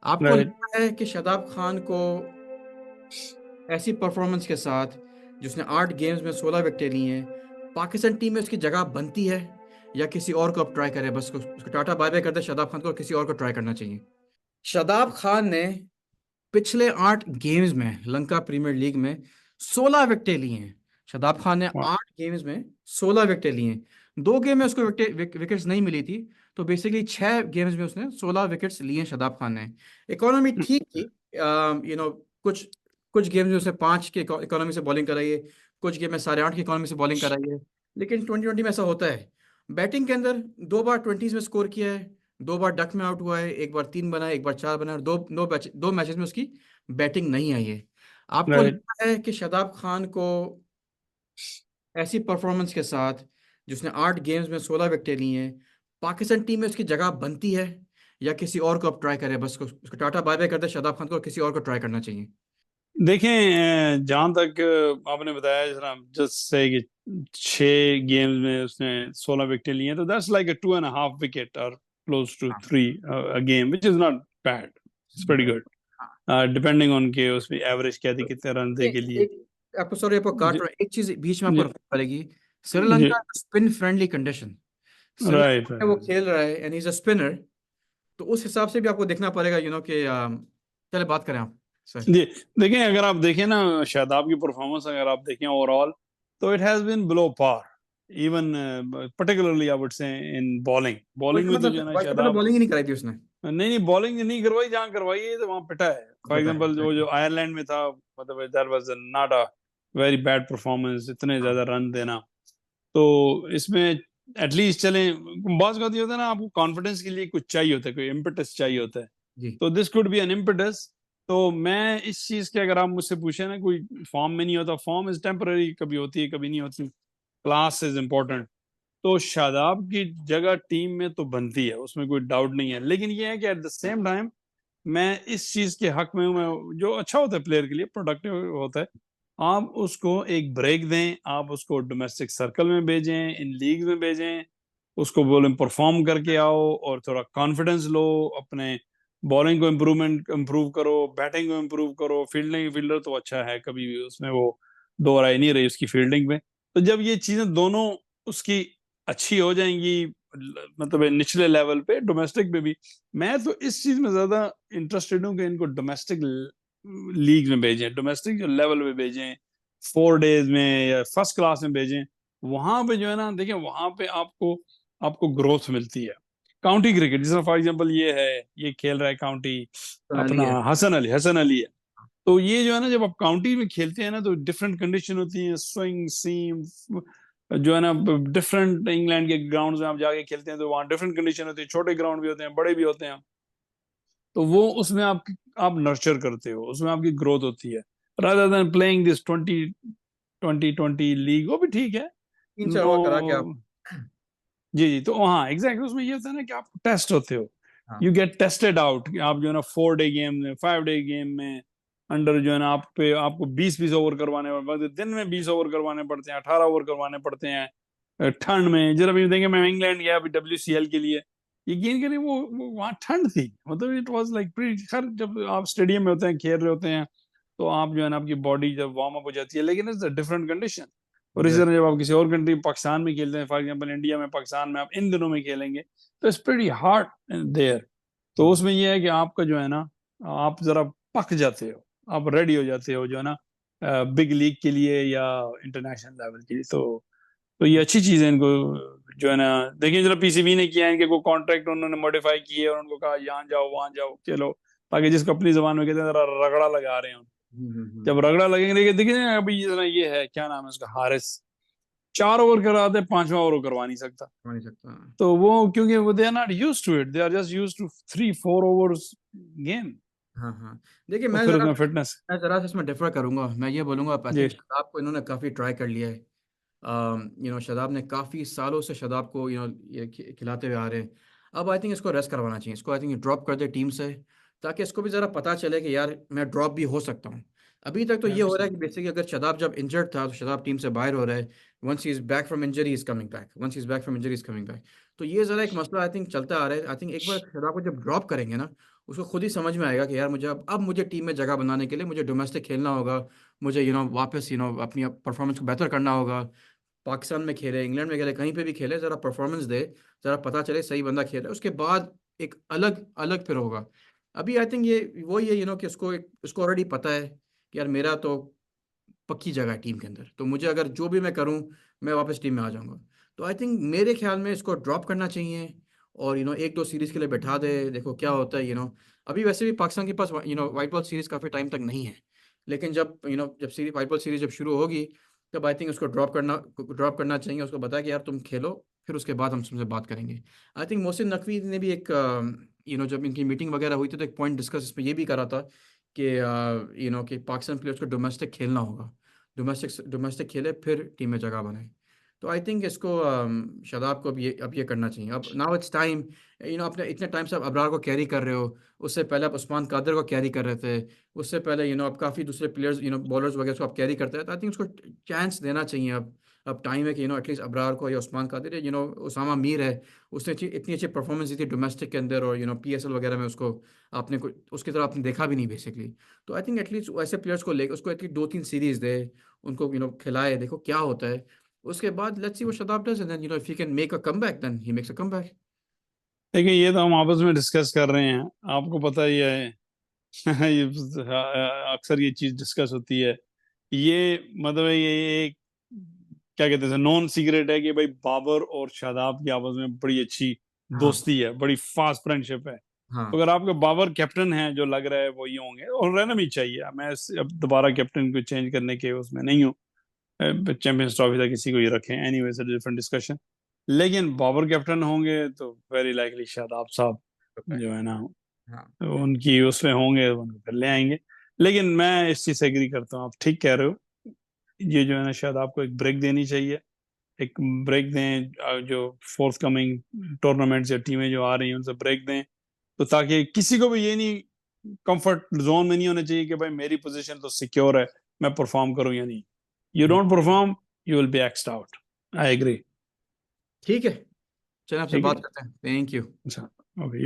आपको राइट। लगता है कि शादाब खान को ऐसी परफॉर्मेंस के साथ, जिसने 8 गेम्स में 16 विकेटें ली हैं, पाकिस्तान टीम में उसकी जगह बनती है, या किसी और को अब ट्राई करे, बस उसको टाटा बाय बाय कर दे शादाब खान को, और किसी और को ट्राई करना चाहिए? शादाब खान ने पिछले 8 गेम्स में लंका प्रीमियर लीग में 16 विकेटें ली हैं। शादाब खान ने 8 गेम्स में 16 विकेटें ली हैं। 2 गेम में उसको विकेट्स नहीं मिली थी, तो बेसिकली 6 गेम्स में उसने 16 विकेट्स लिए हैं शादाब खान ने। इकोनॉमी ठीक थी, कुछ कुछ गेम्स में उसने 5 के इकोनॉमी से बॉलिंग कराई है, कुछ गेम में 8.5 की इकोनॉमी से बॉलिंग कराई है। लेकिन 2020 में ऐसा होता है, बैटिंग के अंदर 2 बार 20s में स्कोर किया है, 2 बार डक में आउट हुआ है, एक बार 3 बनाए, एक बार 4 बनाए, और दो मैचेस में उसकी बैटिंग नहीं आई है। आपको राइट। लगता है कि शादाब खान को ऐसी परफॉर्मेंस के साथ, जिसने 8 गेम्स में 16 विकेटें ली हैं, पाकिस्तान टीम में उसकी जगह बनती है, या किसी और को अब ट्राई करे, बस उसको टाटा बाय बाय कर दे शादाब खान को, और किसी और को ट्राई करना चाहिए? देखें, जहां तक आपने बताया जरा, जस्ट से कि 6 गेम्स में उसने 16 विकेट लिए हैं, तो दैट्स लाइक अ 2.5 विकेट और क्लोज टू हाँ। 3 a game, which is not bad. It's pretty good. हाँ। Depending on के उसमें एवरेज क्या थी, कितने रन थे के लिए। एक आपको, सॉरी आपको काट जी, रहा हूं, एक चीज बीच में आपको जी, रखनी पड़ेगी। जी। Sri Lanka spin friendly condition, right, Sri Lanka में राइट। वो खेल रहा है एंड इज अ स्पिनर, तो उस हिसाब से भी आपको देखना पड़ेगा, कि चले बात करें आप सर। जी, देखें, अगर आप देखें ना, शादाब की परफॉर्मेंस अगर आप देखें ओवरऑल, तो it has been below par, even particularly I would say in bowling. Bowling में तो जो है ना वर्ल्ड कप में शादाब, बॉलिंग ही नहीं कराई थी उसने। नहीं नहीं, बॉलिंग नहीं करवाई, जहाँ करवाई है तो वहां पिटा है। फॉर बेटा है, एग्जांपल जो exactly। जो आयरलैंड में था, मतलब that was not a very bad performance, इतने हाँ। ज्यादा रन देना। तो इसमें एटलीस्ट चले, बहुत बात ये होता है ना, आपको कॉन्फिडेंस के लिए कुछ चाहिए होता है, कोई इम्पेटस चाहिए होता है। जी। तो this could be an impetus. तो मैं इस चीज के, अगर आप मुझसे पूछे ना, कोई फॉर्म में नहीं होता, फॉर्म इज टेम्पररी, कभी होती है कभी नहीं होती, क्लास इज इम्पोर्टेंट। तो शादाब की जगह टीम में तो बनती है, उसमें कोई डाउट नहीं है। लेकिन ये है कि एट द सेम टाइम मैं इस चीज के हक में हूं, मैं जो अच्छा होता है प्लेयर के लिए, प्रोडक्टिव होता है, आप उसको एक ब्रेक दें, आप उसको डोमेस्टिक सर्कल में भेजें, इन लीग में भेजें, उसको बोलें परफॉर्म करके आओ, और थोड़ा कॉन्फिडेंस लो, अपने बॉलिंग को इम्प्रूव करो, बैटिंग को इम्प्रूव करो, फील्डिंग, फील्डर तो अच्छा है, कभी भी उसमें वो दो राय नहीं रही उसकी फील्डिंग में। तो जब ये चीजें दोनों उसकी अच्छी हो जाएंगी, मतलब निचले लेवल पे, डोमेस्टिक पे भी, मैं तो इस चीज में ज्यादा इंटरेस्टेड हूँ कि इनको डोमेस्टिक लीग में भेजें, डोमेस्टिक जो लेवल पे भेजें, 4 डेज में या फर्स्ट क्लास में भेजें। वहां पे जो है ना, देखिए, वहां पे आपको आपको ग्रोथ मिलती है। काउंटी क्रिकेट, जैसे फॉर एग्जांपल ये है, ये खेल रहा है काउंटी, सोनाली अपना है। हसन अली है। तो ये जो है ना, जब आप काउंटी में खेलते हैं ना, तो डिफरेंट कंडीशन होती है, स्विंग, सीम, जो है ना, डिफरेंट इंग्लैंड के ग्राउंड में आप जाके खेलते हैं, तो वहाँ डिफरेंट कंडीशन होती है, छोटे ग्राउंड भी होते हैं, बड़े भी होते हैं। तो वो उसमें आप नर्चर करते हो, उसमें आपकी ग्रोथ होती है, rather than playing this 2020 league, वो भी ठीक है। 3 4 ओवर करा के आप। नो, जी जी, तो हाँ, एग्जैक्टली, उसमें ये होता है ना कि आप टेस्ट होते हो, हाँ। You get tested out. आप जो है ना 4 डे गेम में, 5 डे गेम में, अंडर जो है ना, आप पे आपको 20-20 ओवर करवाने पड़ते हैं, दिन में 20 ओवर करवाने पड़ते हैं, 18 ओवर करवाने पड़ते हैं। ठंड में, जरा भी देंगे, मैं इंग्लैंड गया अभी WCL के लिए, यकीन करिए, वो वहाँ ठंड थी, मतलब इट वाज लाइक प्रीटी। खैर, जब आप स्टेडियम में होते हैं, खेल रहे होते हैं, तो आप जो है ना, आपकी बॉडी जब वार्म अप हो जाती है, लेकिन इट्स अ डिफरेंट कंडीशन। और इसी तरह एग्जैक्टली। जब आप किसी और कंट्री, पाकिस्तान में खेलते हैं, फॉर एग्जांपल इंडिया में, पाकिस्तान में आप इन दिनों में खेलेंगे, तो इट्स प्रीटी हार्ड देयर। तो उसमें यह है कि आपका जो है ना, आप जरा पक जाते हो, आप रेडी हो जाते हो, जो है ना, बिग लीग के लिए या इंटरनेशनल लेवल के लिए। तो ये अच्छी चीज है इनको, जो है ना, देखिए, जरा PCB ने किया है, इनके को कॉन्ट्रैक्ट उन्होंने मॉडिफाई किए, और उनको कहा यहाँ जाओ, वहां जाओ, चलो, ताकि जिसको अपनी जबान में कहते हैं, जरा रगड़ा लगा रहे हैं। जब रगड़ा लगेंगे, देखिए अभी ये है, क्या नाम है उसका, हारिस, 4 ओवर कराते, 5वां ओवर करवा नहीं सकता। हो नहीं सकता। तो वो, क्योंकि वो they are not used to it, they are just used to 3-4 overs game. हाँ हाँ। देखिए, तो मैं फिर जरा उसमें फिटनेस। मैं जरा सा इसमें डिफर करूंगा। मैं ये बोलूंगा, आई जी, थिंक शदाब को इन्होंने काफ़ी ट्राई कर लिया है। शदाब ने काफ़ी सालों से शदाब को ये खिलाते हुए आ रहे हैं। अब आई थिंक इसको रेस्ट करवाना चाहिए, इसको आई थिंक ड्रॉप कर दे टीम से, ताकि इसको भी ज़रा पता चले कि यार मैं ड्रॉप भी हो सकता हूँ। अभी तक तो ये हो रहा है कि एब्सोल्युटली। बेसिकली अगर शदाब जब इंजर्ड था, तो शदाब टीम से बाहर हो रहा है। Once he is back from injury is coming back, once he is back from injury is coming back. तो ये ज़रा एक मसला आई थिंक चलता आ रहा है। आई थिंक एक बार शदाब को जब ड्रॉप करेंगे ना, उसको खुद ही समझ में आएगा कि यार मुझे अब मुझे टीम में जगह बनाने के लिए मुझे डोमेस्टिक खेलना होगा, मुझे वापस अपनी परफॉर्मेंस को बेहतर करना होगा। पाकिस्तान में खेले, इंग्लैंड में खेले, कहीं पे भी खेले, ज़रा परफॉर्मेंस दे, ज़रा पता चले सही बंदा खेल रहा है, उसके बाद एक अलग अलग फिर होगा। अभी आई थिंक ये वही है कि उसको ऑलरेडी पता है कि यार मेरा तो पक्की जगह है टीम के अंदर, तो मुझे अगर जो भी मैं करूं मैं वापस टीम में आ जाऊंगा। तो आई थिंक मेरे ख्याल में इसको ड्रॉप करना चाहिए और एक दो सीरीज के लिए बैठा दे, देखो क्या होता है। अभी वैसे भी पाकिस्तान के पास वाइट बॉल सीरीज काफ़ी टाइम तक नहीं है, लेकिन जब सीरीज वाइट बॉल सीरीज जब शुरू होगी, तब आई थिंक उसको ड्रॉप करना चाहिए, उसको बताया कि यार तुम खेलो, फिर उसके बाद हम तुमसे बात करेंगे। आई थिंक मोहसिन नकवी ने भी एक जब इनकी मीटिंग वगैरह हुई थी तो एक पॉइंट डिस्कस इस पर ये भी करा था कि कि पाकिस्तान प्लेयर्स को डोमेस्टिक खेलना होगा, डोमेस्टिक डोमेस्टिक खेले फिर टीम में जगह बनाए। तो आई थिंक इसको शादाब को अब ये करना चाहिए। अब नाउ इट्स टाइम। अपने इतने टाइम से आप अबरार को कैरी कर रहे हो, उससे पहले आप उस्मान कादर को कैरी कर रहे थे, उससे पहले आप काफ़ी दूसरे प्लेयर्स बॉलर्स वगैरह को आप कैरी करते हैं, तो आई थिंक उसको चांस देना चाहिए। अब टाइम है कि एटलीस्ट अबरार को या उस्मान कादिर या उसामा मीर है, उसने इतनी अच्छी परफॉर्मेंस दी थी डोमेस्टिक के अंदर, और PSL वगैरह में उसको आपने उसकी तरह आपने देखा भी नहीं बेसिकली। तो आई थिंक एटलीस्ट ऐसे प्लेयर्स को लेकर उसको एटलीस्ट 2-3 सीरीज दे, उनको खिलाए, देखो क्या होता है। उसके बाद let's see what Shadab does, and then if he can make a comeback then he makes a comeback. देखिए ये तो हम आपस में डिस्कस कर रहे हैं, आपको पता ही है। ये अक्सर ये चीज डिस्कस होती है। ये मतलब ये एक क्या कहते हैं, नॉन सीक्रेट है कि भाई बाबर और शादाब की आपस में बड़ी अच्छी हाँ दोस्ती है, बड़ी फास्ट फ्रेंडशिप है। तो हाँ अगर आपके बाबर कैप्टन है, जो लग रहा है वो ये होंगे, और रहना भी चाहिए, मैं अब दोबारा कैप्टन को चेंज करने के उसमें नहीं हूँ। चैंपियंस ट्रॉफी तक किसी को ही रखें, एनीवे डिफरेंट डिस्कशन। लेकिन बाबर कैप्टन होंगे तो वेरी लाइकली शादाब साहब जो है ना, हाँ उनकी उसमें होंगे, उनको फिर ले आएंगे। लेकिन मैं इस चीज से एग्री करता हूँ, आप ठीक कह रहे हो। ये जो है ना, शायद आपको एक ब्रेक देनी चाहिए, एक ब्रेक दें। जो फोर्थ कमिंग टूर्नामेंट्स या टीमें जो आ रही हैं उनसे ब्रेक दें, तो ताकि किसी को भी ये नहीं, कंफर्ट जोन में नहीं होना चाहिए कि भाई मेरी पोजीशन तो सिक्योर है, मैं परफॉर्म करूं या नहीं। You hmm, don't perform, you will be axed out. I agree. ठीक है, चलिए आपसे ठीक बात है। करते हैं, थैंक यू। अच्छा, ओके।